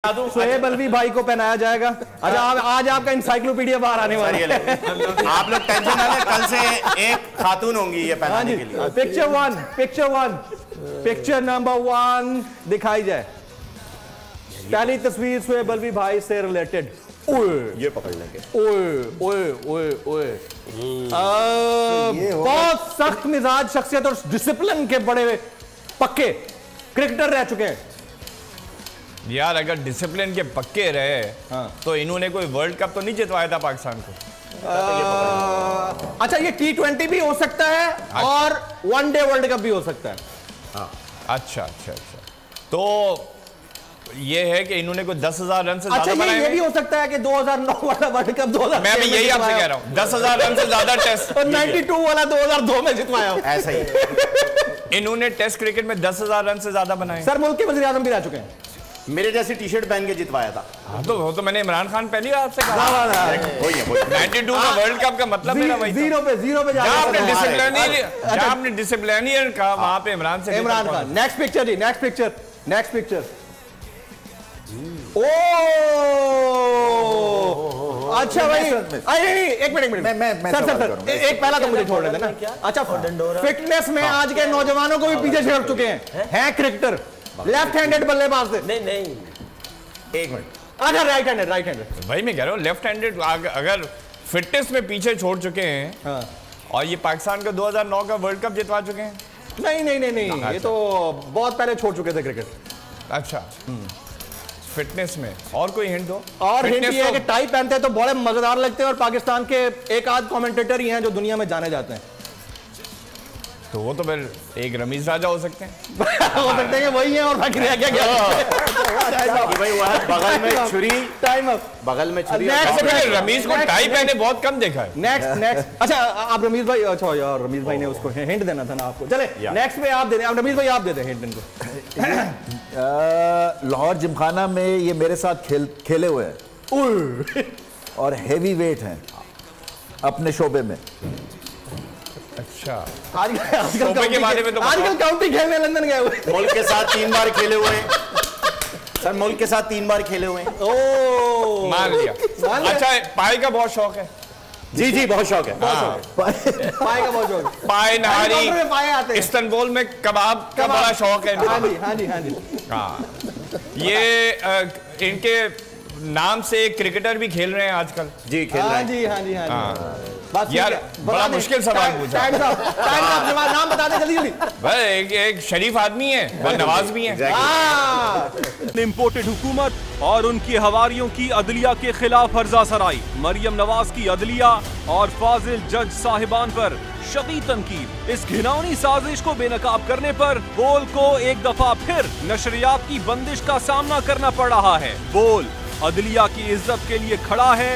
शोएब अलवी भाई को पहनाया जाएगा। अच्छा आज आपका इंसाइक्लोपीडिया बाहर आने वाली है। आप लोग टेंशन ना लें, कल से एक खातून होंगी ये पहनाने के लिए। पिक्चर नंबर 1 दिखाई जाए। पहली तस्वीर शोएब अलवी भाई से रिलेटेड। ये पकड़ लेंगे। बहुत सख्त मिजाज शख्सियत और डिसिप्लिन के बड़े पक्के क्रिकेटर रह चुके हैं यार। अगर डिसिप्लिन के पक्के रहे तो इन्होंने कोई वर्ल्ड कप तो नहीं जितवाया था पाकिस्तान को। अच्छा ये T20 भी हो सकता है और वनडे वर्ल्ड कप भी हो सकता है। अच्छा अच्छा अच्छा, तो ये है कि इन्होंने कोई 10,000 रन से ज्यादा बनाए। ये भी हो सकता है कि 2009 वाला वर्ल्ड कप 2000 मैं भी यही आपसे कह रहा हूं, 10,000 रन से ज्यादा टेस्ट और 92 वाला 2002 में जितवाया हो। ऐसा ही इन्होंने टेस्ट क्रिकेट में 10,000 रन से ज्यादा बनाए। सर मुल्क के वज़ीर आज़म भी रह चुके हैं। मेरे जैसी टी शर्ट पहन के जितवाया था। तो मैंने इमरान खान पहली बार आपसे कहा। 92 का वर्ल्ड कप का मतलब मेरा वही था। जीरो पे आपने डिसिप्लिनियर कहा वहां पे इमरान खान। नेक्स्ट पिक्चर जी, नेक्स्ट पिक्चर। ओ अच्छा भाई, एक मिनट सर एक पहला तो मुझे छोड़ देना। अच्छा फिटनेस में आज के नौजवानों को भी पीछे छोड़ चुके हैं क्रिकेटर। लेफ्ट हैंडेड बल्लेबाज से नहीं एक मिनट। अच्छा राइट हैंडेड भाई मैं कह रहा हूँ लेफ्ट हैंडेड अगर फिटनेस में पीछे छोड़ चुके हैं और ये पाकिस्तान का 2009 का वर्ल्ड कप जितवा चुके हैं। नहीं ये तो बहुत पहले छोड़ चुके थे क्रिकेट। अच्छा फिटनेस में और कोई हिंट दो। और हिंट ये है कि टाई पहनते हैं तो बड़े मजेदार लगते हैं और पाकिस्तान के एक आध कमेंटेटर ही हैं जो दुनिया में जाने जाते हैं। तो वो तो फिर एक रमीज राजा हो सकते हैं। हो सकते हैं वही है और बाकी रह क्या भाई वो है बगल में छुरी। Time up. बगल में छुरी। रमीज को टाई पहने बहुत कम देखा है। नेक्स्ट अच्छा आप रमीज भाई। अच्छा यार रमीज भाई ने उसको हिंट देना था ना आपको। चले नेक्स्ट पे आप दे दें। अब रमीज भाई आप दे दें हिंट इनको। लाहौर जिमखाना में ये मेरे साथ खेले हुए हैं और हेवी वेट हैं अपने शोबे में। अच्छा आजकल के बारे में तो आजकल काउंटी खेलने लंदन गए हुए। मुल्क के साथ 3 बार खेले हुए हैं सर। मुल्क के साथ 3 बार खेले हुए हैं। ओ मान लिया। अच्छा पाए का बहुत शौक है। जी बहुत शौक है। पाए का बहुत शौक। पाए नहारी इस्तांबुल में कबाब का बड़ा शौक है। हाँ जी। ये इनके नाम से एक क्रिकेटर भी खेल रहे हैं आजकल। जी खेल रहे हैं। हाँ जी। यार बड़ा मुश्किल सवाल पूछा। नाम बता दे जल्दी। भाई एक शरीफ आदमी है और नवाज भी है। इम्पोर्टेड हुकूमत और उनकी हवारियों की अदलिया के खिलाफ हर्जा सराई। मरियम नवाज की अदलिया और फाजिल जज साहिबान पर शदीद तनकीद। इस घिनौनी साजिश को बेनकाब करने पर बोल को एक दफा फिर नशरियात की बंदिश का सामना करना पड़ रहा है। बोल अदलिया की इज्जत के लिए खड़ा है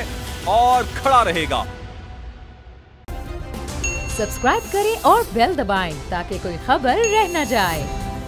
और खड़ा रहेगा। सब्सक्राइब करें और बेल दबाएं ताकि कोई खबर रह न जाए।